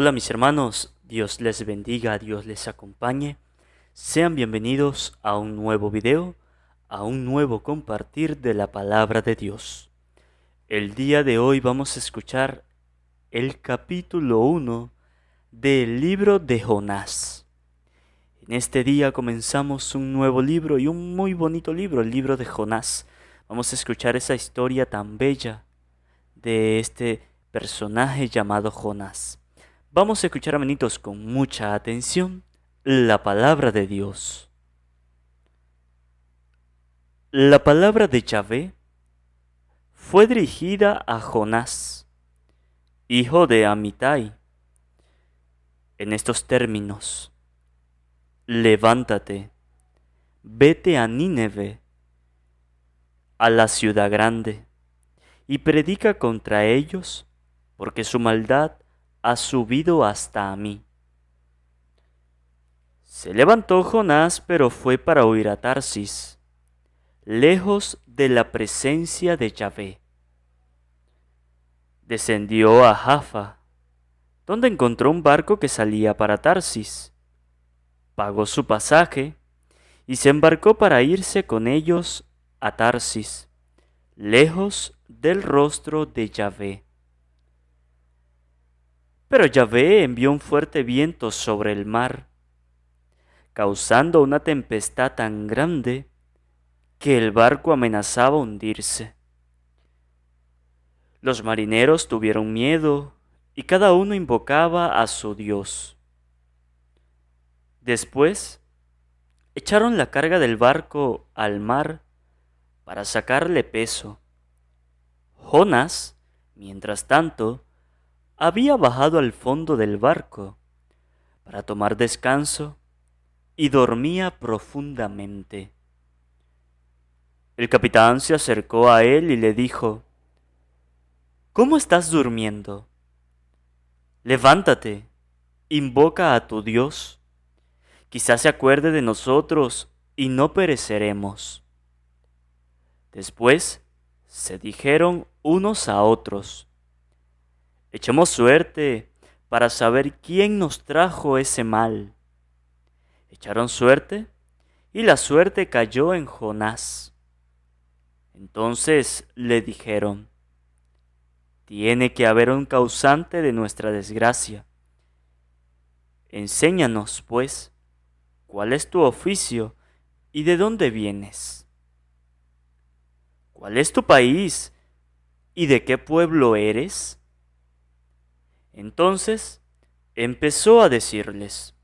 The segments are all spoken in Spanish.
Hola mis hermanos, Dios les bendiga, Dios les acompañe. Sean bienvenidos a un nuevo video, a un nuevo compartir de la palabra de Dios. El día de hoy vamos a escuchar el capítulo 1 del libro de Jonás. En este día comenzamos un nuevo libro y un muy bonito libro, el libro de Jonás. Vamos a escuchar esa historia tan bella de este personaje llamado Jonás. Vamos a escuchar, amenitos, con mucha atención la palabra de Dios. La palabra de Yahvé fue dirigida a Jonás, hijo de Amitai, en estos términos: levántate, vete a Nínive, a la ciudad grande, y predica contra ellos, porque su maldad ha subido hasta a mí. Se levantó Jonás, pero fue para huir a Tarsis, lejos de la presencia de Yahvé. Descendió a Jaffa, donde encontró un barco que salía para Tarsis. Pagó su pasaje y se embarcó para irse con ellos a Tarsis, lejos del rostro de Yahvé. Pero Yahvé envió un fuerte viento sobre el mar, causando una tempestad tan grande que el barco amenazaba hundirse. Los marineros tuvieron miedo y cada uno invocaba a su Dios. Después, echaron la carga del barco al mar para sacarle peso. Jonás, mientras tanto, había bajado al fondo del barco para tomar descanso y dormía profundamente. El capitán se acercó a él y le dijo: ¿Cómo estás durmiendo? Levántate, invoca a tu Dios. Quizás se acuerde de nosotros y no pereceremos. Después se dijeron unos a otros: echemos suerte para saber quién nos trajo ese mal. Echaron suerte y la suerte cayó en Jonás. Entonces le dijeron: tiene que haber un causante de nuestra desgracia. Enséñanos, pues, cuál es tu oficio y de dónde vienes. ¿Cuál es tu país y de qué pueblo eres? Entonces empezó a decirles: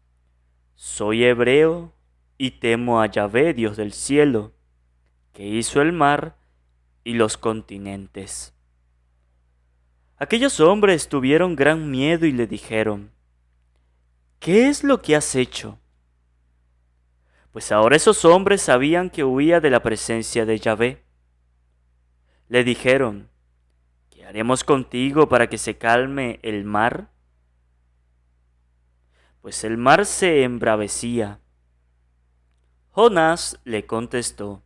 soy hebreo y temo a Yahvé, Dios del cielo, que hizo el mar y los continentes. Aquellos hombres tuvieron gran miedo y le dijeron: ¿qué es lo que has hecho? Pues ahora esos hombres sabían que huía de la presencia de Yahvé. Le dijeron: ¿qué haremos contigo para que se calme el mar? Pues el mar se embravecía. Jonás le contestó: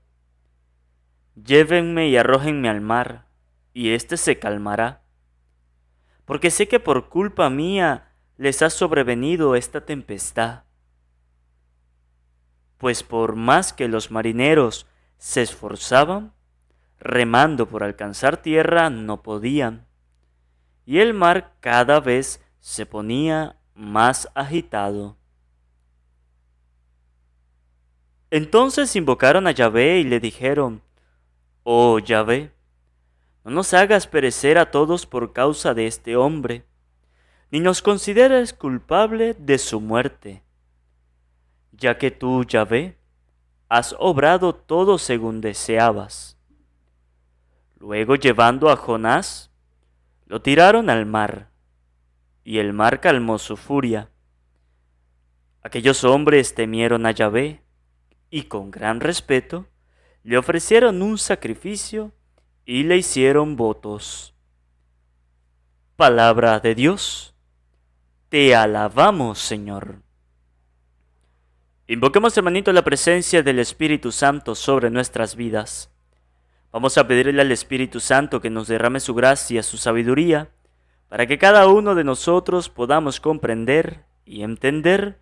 llévenme y arrójenme al mar, y éste se calmará. Porque sé que por culpa mía les ha sobrevenido esta tempestad. Pues por más que los marineros se esforzaban, remando por alcanzar tierra, no podían, y el mar cada vez se ponía más agitado. Entonces invocaron a Yahvé y le dijeron: oh Yahvé, no nos hagas perecer a todos por causa de este hombre, ni nos consideres culpable de su muerte, ya que tú, Yahvé, has obrado todo según deseabas. Luego, llevando a Jonás, lo tiraron al mar, y el mar calmó su furia. Aquellos hombres temieron a Yahvé, y con gran respeto le ofrecieron un sacrificio y le hicieron votos. Palabra de Dios. Te alabamos, Señor. Invoquemos, hermanito, la presencia del Espíritu Santo sobre nuestras vidas. Vamos a pedirle al Espíritu Santo que nos derrame su gracia, su sabiduría, para que cada uno de nosotros podamos comprender y entender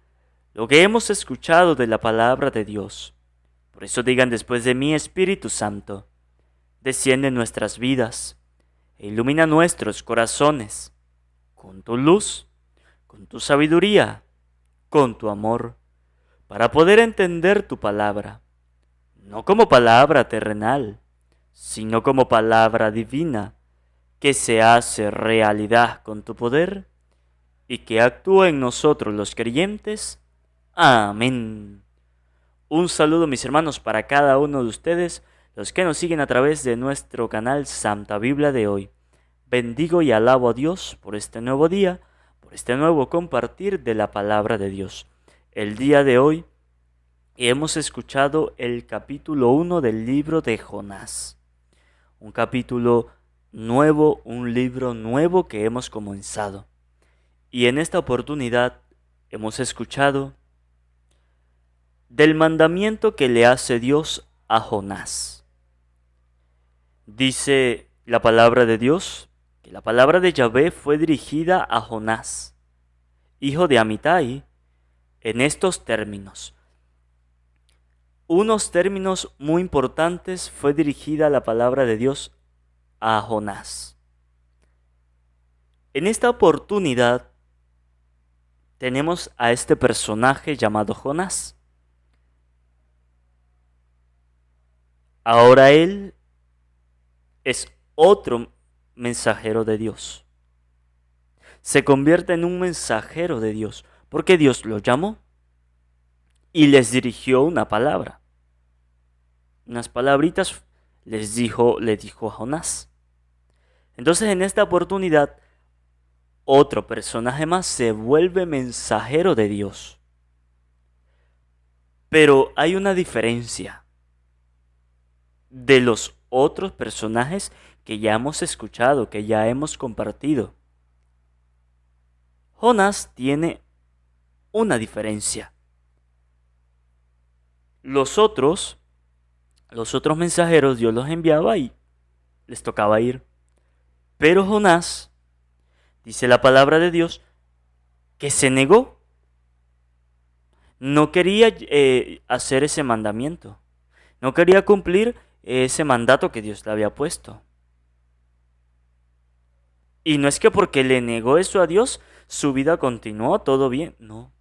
lo que hemos escuchado de la palabra de Dios. Por eso digan después de mí: Espíritu Santo, desciende en nuestras vidas e ilumina nuestros corazones con tu luz, con tu sabiduría, con tu amor, para poder entender tu palabra, no como palabra terrenal, sino como palabra divina, que se hace realidad con tu poder y que actúa en nosotros los creyentes. Amén. Un saludo, mis hermanos, para cada uno de ustedes, los que nos siguen a través de nuestro canal Santa Biblia de hoy. Bendigo y alabo a Dios por este nuevo día, por este nuevo compartir de la palabra de Dios. El día de hoy hemos escuchado el capítulo 1 del libro de Jonás. Un capítulo nuevo, un libro nuevo que hemos comenzado. Y en esta oportunidad hemos escuchado del mandamiento que le hace Dios a Jonás. Dice la palabra de Dios que la palabra de Yahvé fue dirigida a Jonás, hijo de Amitai, en estos términos. Unos términos muy importantes fue dirigida la palabra de Dios a Jonás. En esta oportunidad tenemos a este personaje llamado Jonás. Ahora él es otro mensajero de Dios. Se convierte en un mensajero de Dios porque Dios lo llamó y les dirigió una palabra. Unas palabritas le dijo a Jonás. Entonces en esta oportunidad otro personaje más se vuelve mensajero de Dios. Pero hay una diferencia de los otros personajes que ya hemos escuchado, que ya hemos compartido. Jonás tiene una diferencia. Los otros mensajeros Dios los enviaba y les tocaba ir. Pero Jonás, dice la palabra de Dios, que se negó. No quería hacer ese mandamiento. No quería cumplir ese mandato que Dios le había puesto. Y no es que porque le negó eso a Dios, su vida continuó todo bien. No.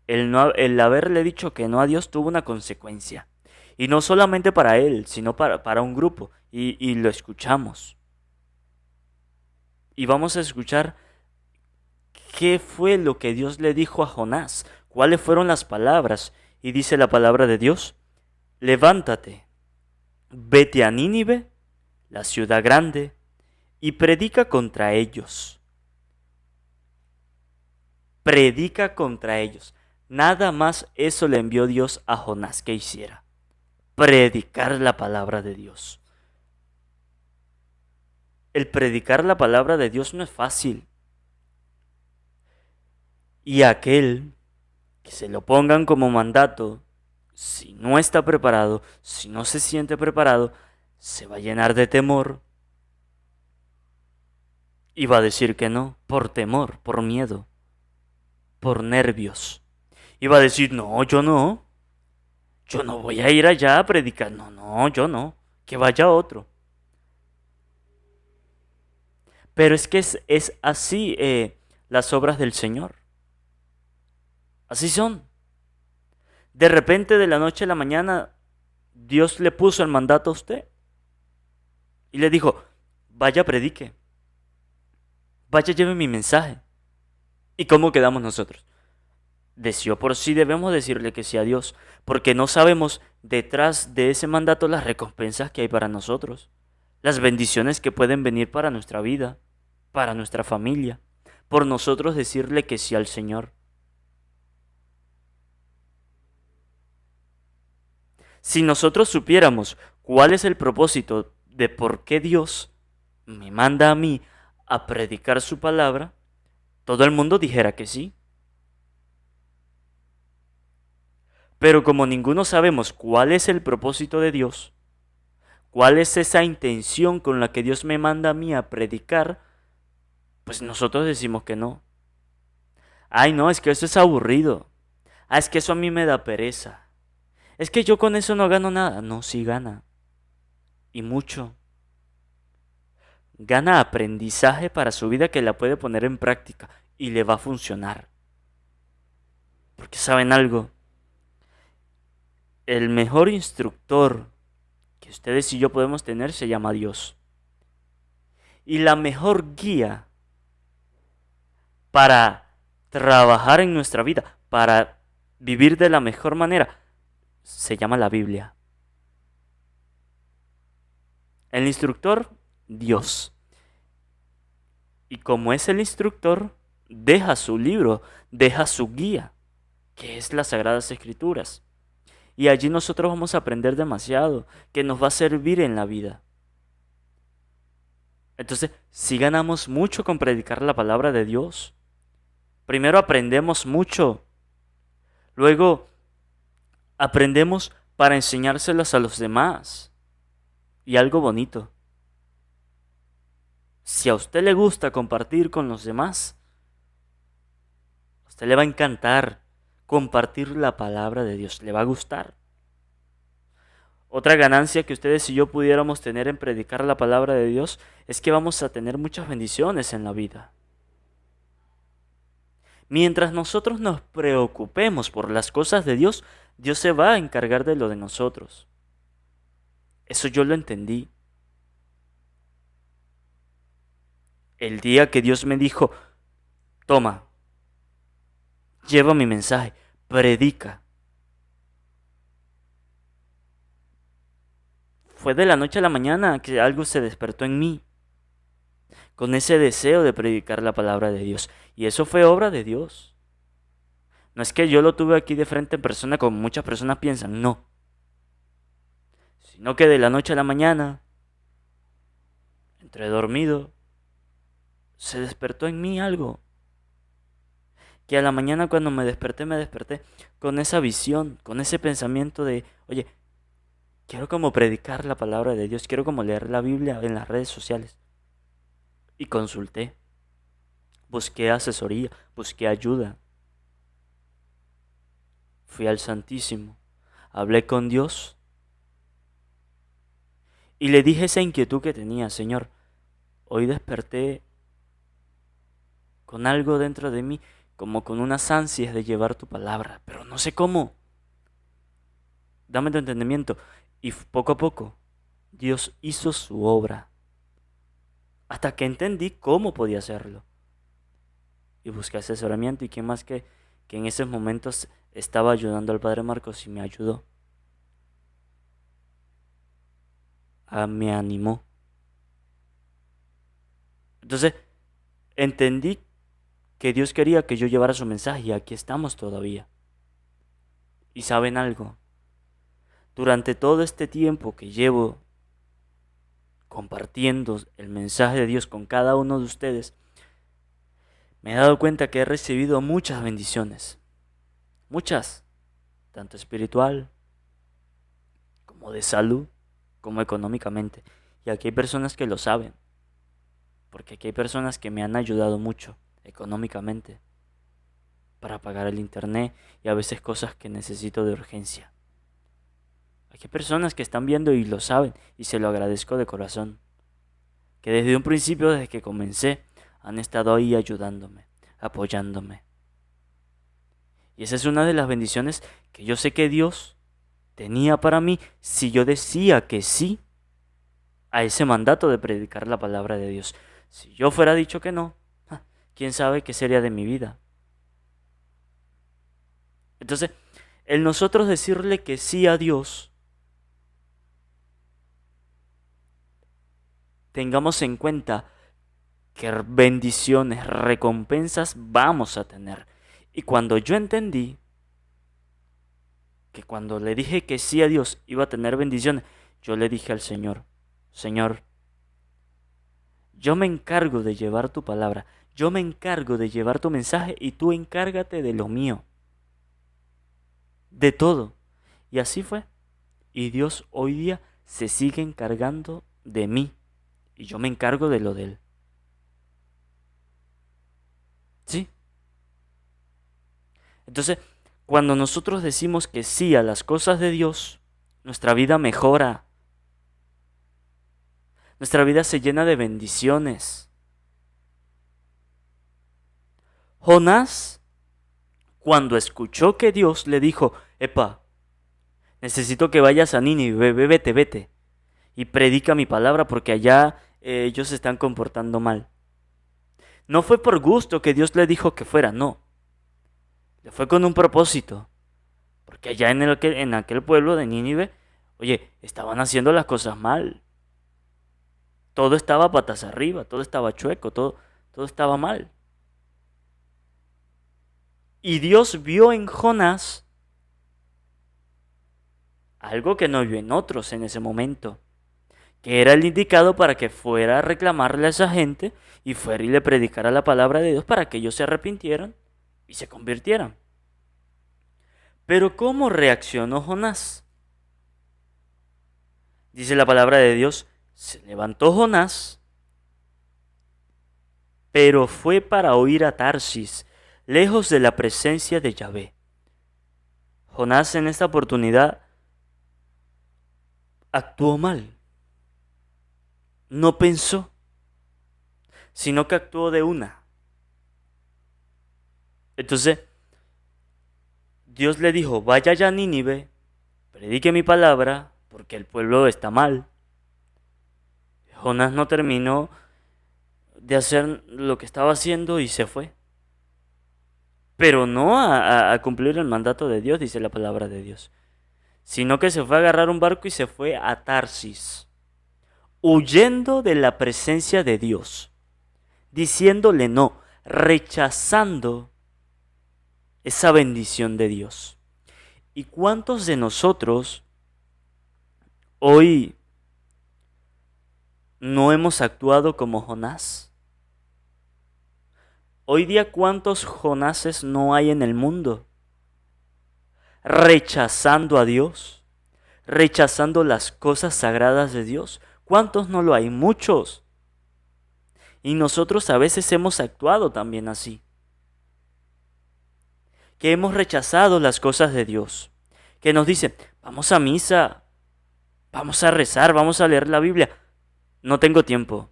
El haberle dicho que no a Dios tuvo una consecuencia. Y no solamente para él, sino para un grupo. Y lo escuchamos. Y vamos a escuchar qué fue lo que Dios le dijo a Jonás. Cuáles fueron las palabras. Y dice la palabra de Dios: levántate, vete a Nínive, la ciudad grande, y predica contra ellos. Predica contra ellos. Nada más eso le envió Dios a Jonás que hiciera. Predicar la palabra de Dios. El predicar la palabra de Dios no es fácil. Y aquel que se lo pongan como mandato, si no está preparado, si no se siente preparado, se va a llenar de temor y va a decir que no, por temor, por miedo, por nervios. Y va a decir: no, yo no voy a ir allá a predicar, no, yo no, que vaya otro. Pero es que es así las obras del Señor. Así son. De repente, de la noche a la mañana, Dios le puso el mandato a usted. Y le dijo: vaya, predique. Vaya, lleve mi mensaje. ¿Y cómo quedamos nosotros? De sí o por sí debemos decirle que sí a Dios, porque no sabemos detrás de ese mandato las recompensas que hay para nosotros, las bendiciones que pueden venir para nuestra vida, para nuestra familia, por nosotros decirle que sí al Señor. Si nosotros supiéramos cuál es el propósito de por qué Dios me manda a mí a predicar su palabra, todo el mundo dijera que sí. Pero como ninguno sabemos cuál es el propósito de Dios, cuál es esa intención con la que Dios me manda a mí a predicar, Pues nosotros decimos que no. Ay, no, es que eso es aburrido. Ah, es que eso a mí me da pereza. Es que yo con eso no gano nada. No, sí gana. Y mucho. Gana aprendizaje para su vida que la puede poner en práctica y le va a funcionar. Porque saben algo, el mejor instructor que ustedes y yo podemos tener se llama Dios. Y la mejor guía para trabajar en nuestra vida, para vivir de la mejor manera, se llama la Biblia. El instructor, Dios. Y como es el instructor, deja su libro, deja su guía, que es las Sagradas Escrituras. Y allí nosotros vamos a aprender demasiado, que nos va a servir en la vida. Entonces, si ganamos mucho con predicar la palabra de Dios, primero aprendemos mucho, luego aprendemos para enseñárselas a los demás. Y algo bonito, si a usted le gusta compartir con los demás, a usted le va a encantar compartir la palabra de Dios, le va a gustar. Otra ganancia que ustedes y yo pudiéramos tener en predicar la palabra de Dios es que vamos a tener muchas bendiciones en la vida. Mientras nosotros nos preocupemos por las cosas de Dios, Dios se va a encargar de lo de nosotros. Eso yo lo entendí. El día que Dios me dijo, toma, lleva mi mensaje, predica. Fue de la noche a la mañana que algo se despertó en mí, con ese deseo de predicar la palabra de Dios. Y eso fue obra de Dios. No es que yo lo tuve aquí de frente en persona como muchas personas piensan, no. Sino que de la noche a la mañana, entre dormido, se despertó en mí algo. Que a la mañana cuando me desperté con esa visión, con ese pensamiento de, oye, quiero como predicar la palabra de Dios, quiero como leer la Biblia en las redes sociales. Y consulté, busqué asesoría, busqué ayuda. Fui al Santísimo, hablé con Dios y le dije esa inquietud que tenía, Señor, hoy desperté con algo dentro de mí, como con unas ansias de llevar tu palabra, pero no sé cómo. Dame tu entendimiento. Y poco a poco, Dios hizo su obra, hasta que entendí cómo podía hacerlo. Y busqué asesoramiento y quién más que en esos momentos estaba ayudando al Padre Marcos y me ayudó. Me animó. Entonces, entendí que Dios quería que yo llevara su mensaje y aquí estamos todavía. Y saben algo, durante todo este tiempo que llevo compartiendo el mensaje de Dios con cada uno de ustedes, me he dado cuenta que he recibido muchas bendiciones. Muchas, tanto espiritual como de salud, como económicamente. Y aquí hay personas que lo saben, porque aquí hay personas que me han ayudado mucho económicamente para pagar el internet y a veces cosas que necesito de urgencia. Aquí hay personas que están viendo y lo saben y se lo agradezco de corazón. Que desde un principio, desde que comencé, han estado ahí ayudándome, apoyándome. Y esa es una de las bendiciones que yo sé que Dios tenía para mí si yo decía que sí a ese mandato de predicar la palabra de Dios. Si yo fuera dicho que no, quién sabe qué sería de mi vida. Entonces, el nosotros decirle que sí a Dios, tengamos en cuenta que bendiciones, recompensas vamos a tener. Y cuando yo entendí que cuando le dije que sí a Dios iba a tener bendiciones, yo le dije al Señor, Señor, yo me encargo de llevar tu palabra, yo me encargo de llevar tu mensaje y tú encárgate de lo mío, de todo. Y así fue. Y Dios hoy día se sigue encargando de mí y yo me encargo de lo de Él. ¿Sí? Entonces, cuando nosotros decimos que sí a las cosas de Dios, nuestra vida mejora, nuestra vida se llena de bendiciones. Jonás, cuando escuchó que Dios le dijo, epa, necesito que vayas a Nínive, vete, y predica mi palabra porque allá ellos se están comportando mal. No fue por gusto que Dios le dijo que fuera, no. Le fue con un propósito. Porque allá en aquel pueblo de Nínive, oye, estaban haciendo las cosas mal. Todo estaba patas arriba, todo estaba chueco, todo estaba mal. Y Dios vio en Jonás algo que no vio en otros en ese momento, que era el indicado para que fuera a reclamarle a esa gente y fuera y le predicara la palabra de Dios para que ellos se arrepintieran y se convirtieran. Pero ¿cómo reaccionó Jonás? Dice la palabra de Dios, se levantó Jonás, pero fue para huir a Tarsis, lejos de la presencia de Yahvé. Jonás en esta oportunidad actuó mal. No pensó, sino que actuó de una. Entonces, Dios le dijo, vaya ya a Nínive, predique mi palabra, porque el pueblo está mal. Jonás no terminó de hacer lo que estaba haciendo y se fue. Pero no a cumplir el mandato de Dios, dice la palabra de Dios. Sino que se fue a agarrar un barco y se fue a Tarsis, huyendo de la presencia de Dios, diciéndole no, rechazando esa bendición de Dios. ¿Y cuántos de nosotros hoy no hemos actuado como Jonás? Hoy día, ¿cuántos Jonases no hay en el mundo? Rechazando a Dios, rechazando las cosas sagradas de Dios. ¿Cuántos no lo hay? Muchos. Y nosotros a veces hemos actuado también así. Que hemos rechazado las cosas de Dios. Que nos dicen, vamos a misa, vamos a rezar, vamos a leer la Biblia. No tengo tiempo.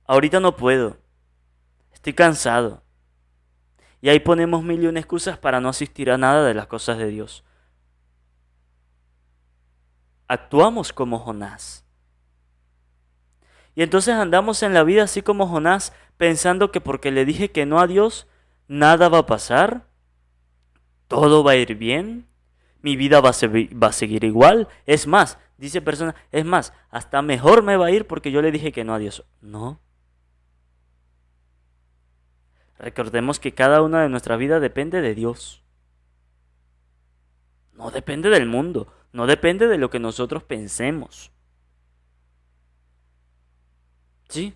Ahorita no puedo. Estoy cansado. Y ahí ponemos mil y una excusas para no asistir a nada de las cosas de Dios. Actuamos como Jonás. Y entonces andamos en la vida así como Jonás, pensando que porque le dije que no a Dios, nada va a pasar, todo va a ir bien, mi vida va a seguir igual. Es más, dice persona, es más, hasta mejor me va a ir porque yo le dije que no a Dios. No. Recordemos que cada una de nuestra vida depende de Dios. No depende del mundo, no depende de lo que nosotros pensemos. ¿Sí?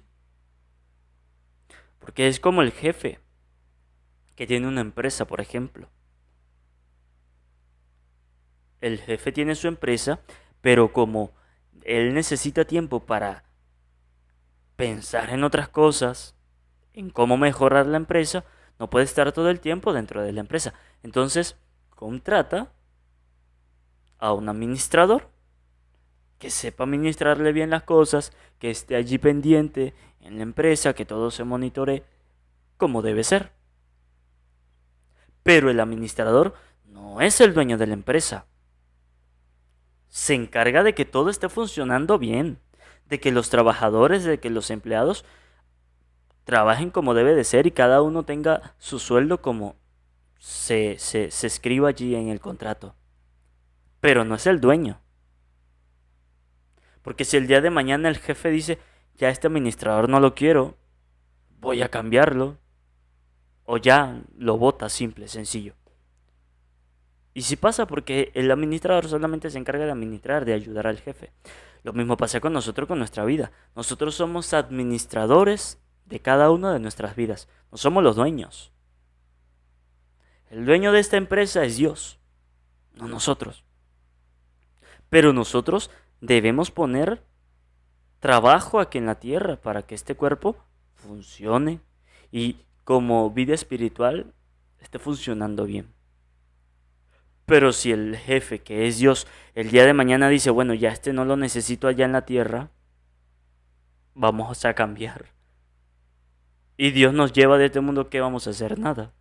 Porque es como el jefe que tiene una empresa, por ejemplo. El jefe tiene su empresa, pero como él necesita tiempo para pensar en otras cosas, en cómo mejorar la empresa, no puede estar todo el tiempo dentro de la empresa. Entonces, contrata a un administrador que sepa administrarle bien las cosas, que esté allí pendiente en la empresa, que todo se monitoree como debe ser. Pero el administrador no es el dueño de la empresa. Se encarga de que todo esté funcionando bien, de que los trabajadores, de que los empleados trabajen como debe de ser y cada uno tenga su sueldo como se escriba allí en el contrato. Pero no es el dueño. Porque si el día de mañana el jefe dice, ya este administrador no lo quiero, voy a cambiarlo, o ya lo bota, simple, sencillo. Y si pasa porque el administrador solamente se encarga de administrar, de ayudar al jefe. Lo mismo pasa con nosotros, con nuestra vida. Nosotros somos administradores de cada una de nuestras vidas. No somos los dueños. El dueño de esta empresa es Dios, no nosotros. Pero nosotros debemos poner trabajo aquí en la tierra para que este cuerpo funcione. Y como vida espiritual esté funcionando bien. Pero si el jefe, que es Dios, el día de mañana dice, bueno, ya no lo necesito allá en la tierra, vamos a cambiar. Y Dios nos lleva de este mundo, ¿qué vamos a hacer? Nada.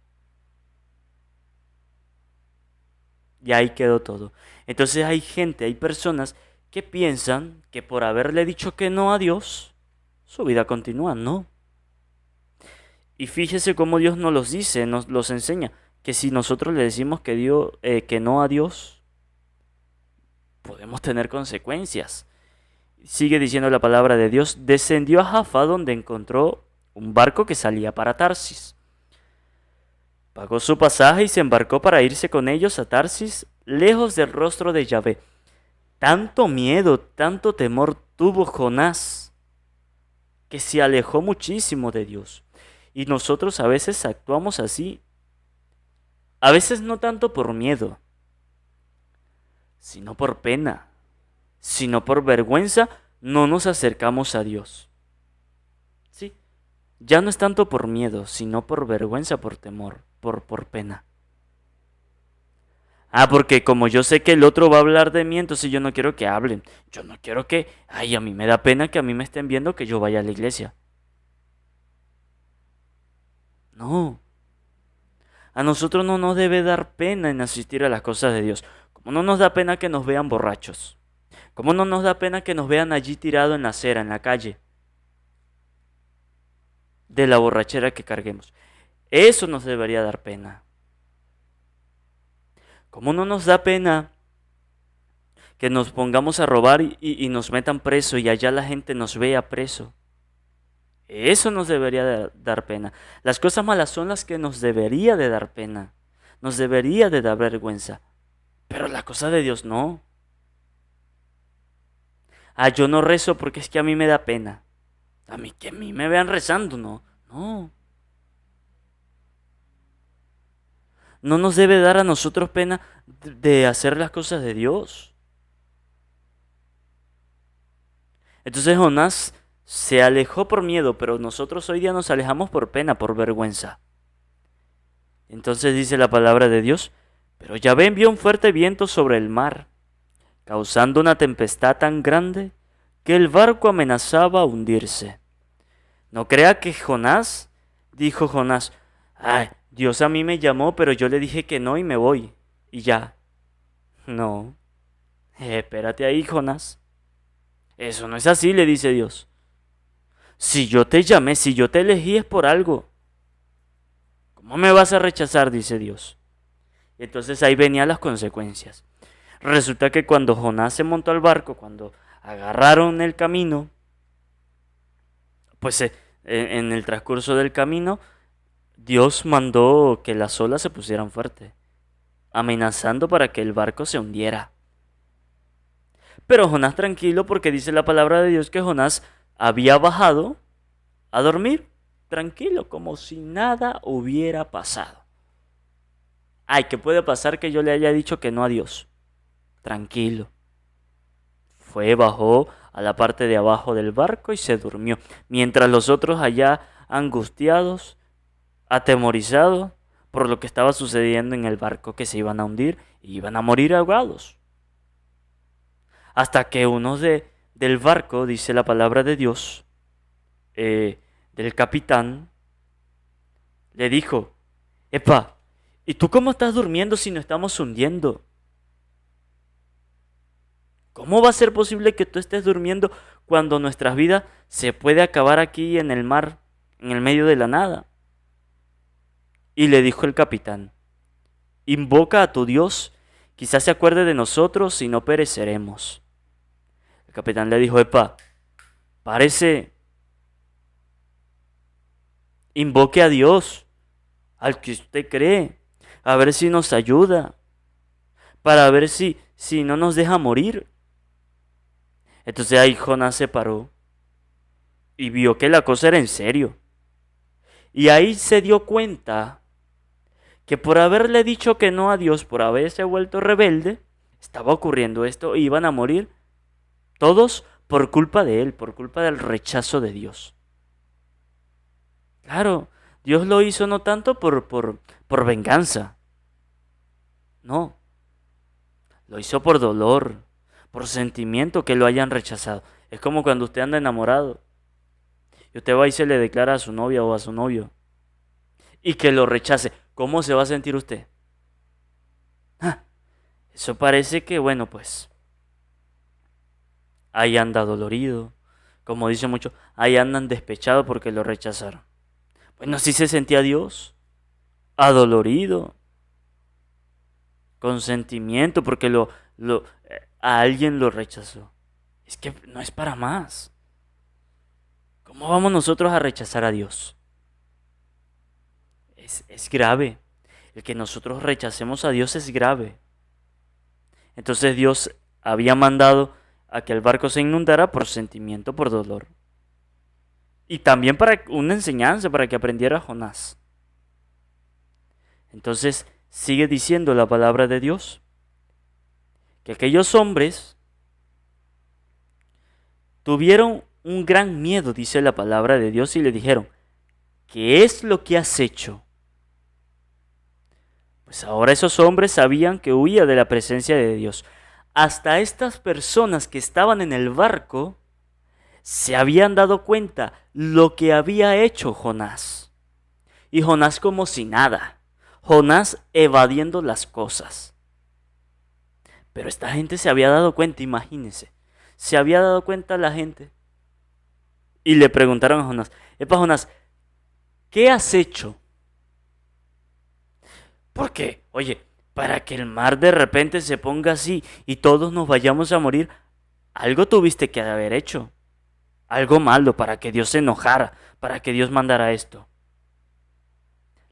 Y ahí quedó todo. Entonces hay gente, hay personas que piensan que por haberle dicho que no a Dios, su vida continúa. No. Y fíjese cómo Dios nos los dice, nos los enseña, que si nosotros le decimos que no a Dios, podemos tener consecuencias. Sigue diciendo la palabra de Dios, descendió a Jaffa donde encontró un barco que salía para Tarsis. Pagó su pasaje y se embarcó para irse con ellos a Tarsis, lejos del rostro de Yahvé. Tanto miedo, tanto temor tuvo Jonás, que se alejó muchísimo de Dios. Y nosotros a veces actuamos así. A veces no tanto por miedo, sino por pena, sino por vergüenza, no nos acercamos a Dios. Sí, ya no es tanto por miedo, sino por vergüenza, por temor, por pena. Ah, porque como yo sé que el otro va a hablar de mí, entonces yo no quiero que hablen. Yo no quiero que, ay, a mí me da pena que a mí me estén viendo que yo vaya a la iglesia. No. A nosotros no nos debe dar pena en asistir a las cosas de Dios. Como no nos da pena que nos vean borrachos. Como no nos da pena que nos vean allí tirado en la acera, en la calle. De la borrachera que carguemos. Eso nos debería dar pena. Como no nos da pena que nos pongamos a robar y nos metan preso y allá la gente nos vea preso. Eso nos debería dar pena. Las cosas malas son las que nos debería de dar pena. Nos debería de dar vergüenza. Pero la cosa de Dios no. Ah, yo no rezo porque es que a mí me da pena. Que a mí me vean rezando, no. No. No nos debe dar a nosotros pena de hacer las cosas de Dios. Entonces Jonás se alejó por miedo, pero nosotros hoy día nos alejamos por pena, por vergüenza. Entonces dice la palabra de Dios, pero Yahvé envió un fuerte viento sobre el mar, causando una tempestad tan grande que el barco amenazaba hundirse. No crea que Jonás, dijo Jonás, ay, Dios a mí me llamó, pero yo le dije que no y me voy, y ya. No, espérate ahí, Jonás. Eso no es así, le dice Dios. Si yo te llamé, si yo te elegí es por algo. ¿Cómo me vas a rechazar? Dice Dios. Y entonces ahí venían las consecuencias. Resulta que cuando Jonás se montó al barco, cuando agarraron el camino, pues en el transcurso del camino, Dios mandó que las olas se pusieran fuertes, amenazando para que el barco se hundiera. Pero Jonás tranquilo, porque dice la palabra de Dios que Jonás había bajado a dormir, tranquilo, como si nada hubiera pasado. Ay, ¿qué puede pasar que yo le haya dicho que no a Dios? Tranquilo. Bajó a la parte de abajo del barco y se durmió, mientras los otros allá angustiados, atemorizados por lo que estaba sucediendo en el barco, que se iban a hundir y iban a morir ahogados. Hasta que uno del barco, dice la palabra de Dios, del capitán, le dijo, epa, ¿y tú cómo estás durmiendo si no estamos hundiendo? ¿Cómo va a ser posible que tú estés durmiendo cuando nuestra vida se puede acabar aquí en el mar, en el medio de la nada? Y le dijo el capitán, invoca a tu Dios, quizás se acuerde de nosotros y no pereceremos. El capitán le dijo, epa, parece, invoque a Dios, al que usted cree, a ver si nos ayuda, para ver si no nos deja morir. Entonces ahí Jonás se paró y vio que la cosa era en serio. Y ahí se dio cuenta que por haberle dicho que no a Dios, por haberse vuelto rebelde, estaba ocurriendo esto, iban a morir todos por culpa de él, por culpa del rechazo de Dios. Claro, Dios lo hizo no tanto por venganza, no, lo hizo por dolor, por sentimiento que lo hayan rechazado. Es como cuando usted anda enamorado y usted va y se le declara a su novia o a su novio y que lo rechace. ¿Cómo se va a sentir usted? Ah, eso parece que, bueno, pues, ahí anda dolorido. Como dice mucho, ahí andan despechados porque lo rechazaron. Bueno, así se sentía Dios, adolorido, con sentimiento porque a alguien lo rechazó. Es que no es para más. ¿Cómo vamos nosotros a rechazar a Dios? Es grave. El que nosotros rechacemos a Dios es grave. Entonces Dios había mandado a que el barco se inundara por sentimiento, por dolor. Y también para una enseñanza, para que aprendiera Jonás. Entonces sigue diciendo la palabra de Dios, que aquellos hombres tuvieron un gran miedo, dice la palabra de Dios, y le dijeron, ¿qué es lo que has hecho? Pues ahora esos hombres sabían que huía de la presencia de Dios. Hasta estas personas que estaban en el barco se habían dado cuenta lo que había hecho Jonás. Y Jonás como si nada. Jonás evadiendo las cosas. Pero esta gente se había dado cuenta, imagínense. Se había dado cuenta la gente. Y le preguntaron a Jonás, epa Jonás, ¿qué has hecho? Porque, oye, para que el mar de repente se ponga así y todos nos vayamos a morir, algo tuviste que haber hecho. Algo malo para que Dios se enojara, para que Dios mandara esto.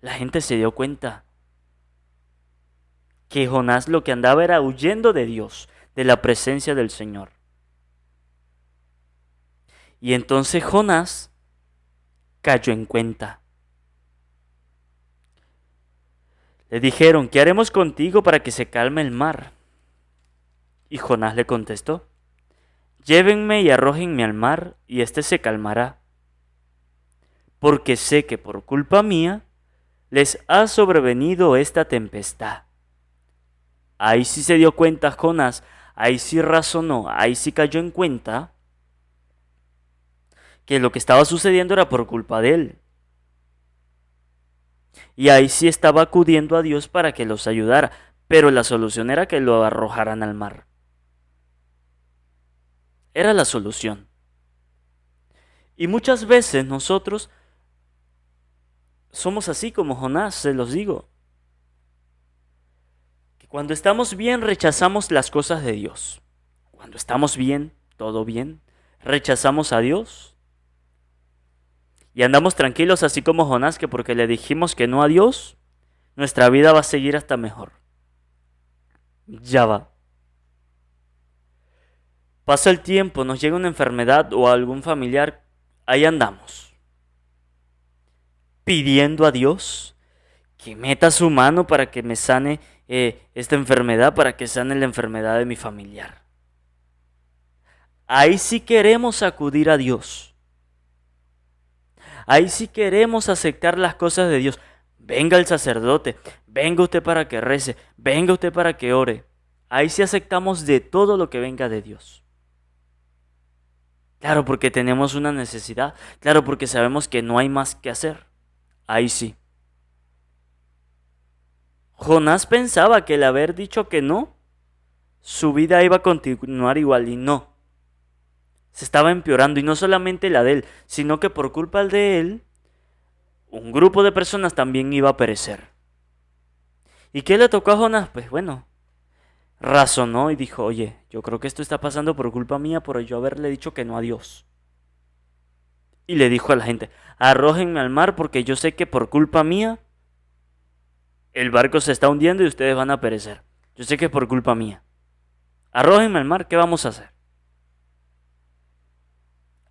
La gente se dio cuenta que Jonás lo que andaba era huyendo de Dios, de la presencia del Señor. Y entonces Jonás cayó en cuenta. Le dijeron, ¿qué haremos contigo para que se calme el mar? Y Jonás le contestó, llévenme y arrójenme al mar, y éste se calmará. Porque sé que por culpa mía les ha sobrevenido esta tempestad. Ahí sí se dio cuenta Jonás, ahí sí razonó, ahí sí cayó en cuenta que lo que estaba sucediendo era por culpa de él. Y ahí sí estaba acudiendo a Dios para que los ayudara, pero la solución era que lo arrojaran al mar. Era la solución. Y muchas veces nosotros somos así como Jonás, se los digo. Que cuando estamos bien rechazamos las cosas de Dios. Cuando estamos bien, todo bien, rechazamos a Dios. Y andamos tranquilos así como Jonás, que porque le dijimos que no a Dios, nuestra vida va a seguir hasta mejor. Ya va. Pasa el tiempo, nos llega una enfermedad o algún familiar, ahí andamos. Pidiendo a Dios que meta su mano para que me sane esta enfermedad, para que sane la enfermedad de mi familiar. Ahí sí queremos acudir a Dios. Ahí sí queremos aceptar las cosas de Dios. Venga el sacerdote, venga usted para que rece, venga usted para que ore. Ahí sí aceptamos de todo lo que venga de Dios. Claro, porque tenemos una necesidad. Claro, porque sabemos que no hay más que hacer. Ahí sí. Jonás pensaba que el haber dicho que no, su vida iba a continuar igual y no. Se estaba empeorando y no solamente la de él, sino que por culpa de él, un grupo de personas también iba a perecer. ¿Y qué le tocó a Jonás? Pues bueno, razonó y dijo, oye, yo creo que esto está pasando por culpa mía por yo haberle dicho que no a Dios. Y le dijo a la gente, arrójenme al mar porque yo sé que por culpa mía el barco se está hundiendo y ustedes van a perecer. Yo sé que es por culpa mía. Arrójenme al mar, ¿qué vamos a hacer?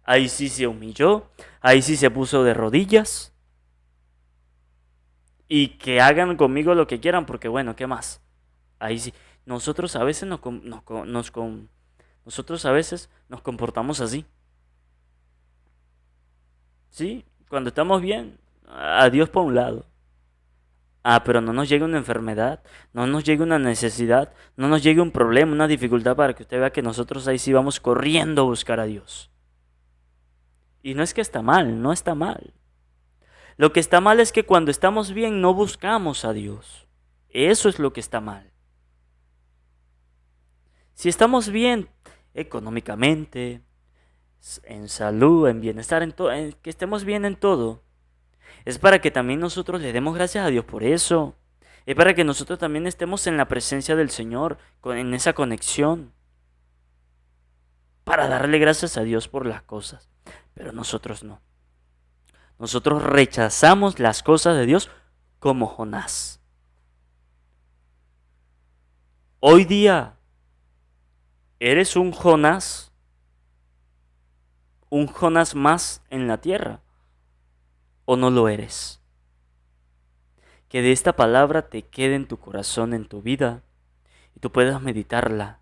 Ahí sí se humilló, ahí sí se puso de rodillas. Y que hagan conmigo lo que quieran, porque bueno, ¿qué más? Ahí sí. Nosotros a veces nosotros a veces nos comportamos así. ¿Sí? Cuando estamos bien, A Dios por un lado. Ah, pero no nos llegue una enfermedad, no nos llegue una necesidad, no nos llegue un problema, una dificultad para que usted vea que nosotros ahí sí vamos corriendo a buscar a Dios. Y no es que está mal, no está mal. Lo que está mal es que cuando estamos bien no buscamos a Dios. Eso es lo que está mal. Si estamos bien económicamente, en salud, en bienestar, que estemos bien en todo, es para que también nosotros le demos gracias a Dios por eso. Es para que nosotros también estemos en la presencia del Señor, en esa conexión. Para darle gracias a Dios por las cosas. Pero nosotros no. Nosotros rechazamos las cosas de Dios como Jonás. Hoy día, ¿eres un Jonás más en la tierra? ¿O no lo eres? Que de esta palabra te quede en tu corazón, en tu vida, y tú puedas meditarla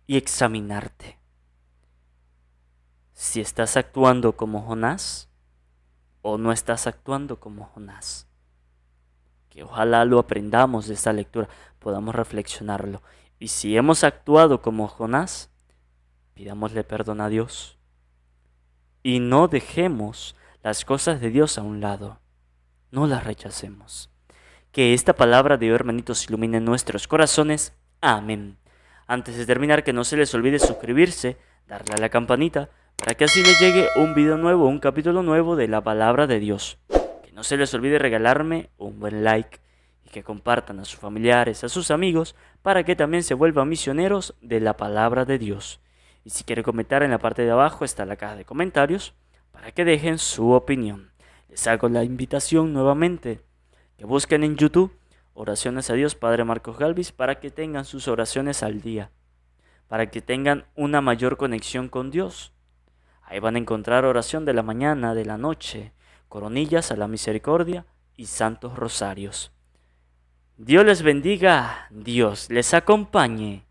y examinarte. Si estás actuando como Jonás o no estás actuando como Jonás. Que ojalá lo aprendamos de esta lectura, podamos reflexionarlo. Y si hemos actuado como Jonás, pidámosle perdón a Dios. Y no dejemos las cosas de Dios a un lado. No las rechacemos. Que esta palabra de Dios, hermanitos, ilumine nuestros corazones. Amén. Antes de terminar, que no se les olvide suscribirse, darle a la campanita, para que así les llegue un video nuevo, un capítulo nuevo de la palabra de Dios. Que no se les olvide regalarme un buen like y que compartan a sus familiares, a sus amigos, para que también se vuelvan misioneros de la palabra de Dios. Y si quiere comentar, en la parte de abajo está la caja de comentarios para que dejen su opinión. Les hago la invitación nuevamente que busquen en YouTube Oraciones a Dios Padre Marcos Galvis para que tengan sus oraciones al día, para que tengan una mayor conexión con Dios. Ahí van a encontrar oración de la mañana, de la noche, coronillas a la misericordia y santos rosarios. Dios les bendiga, Dios les acompañe.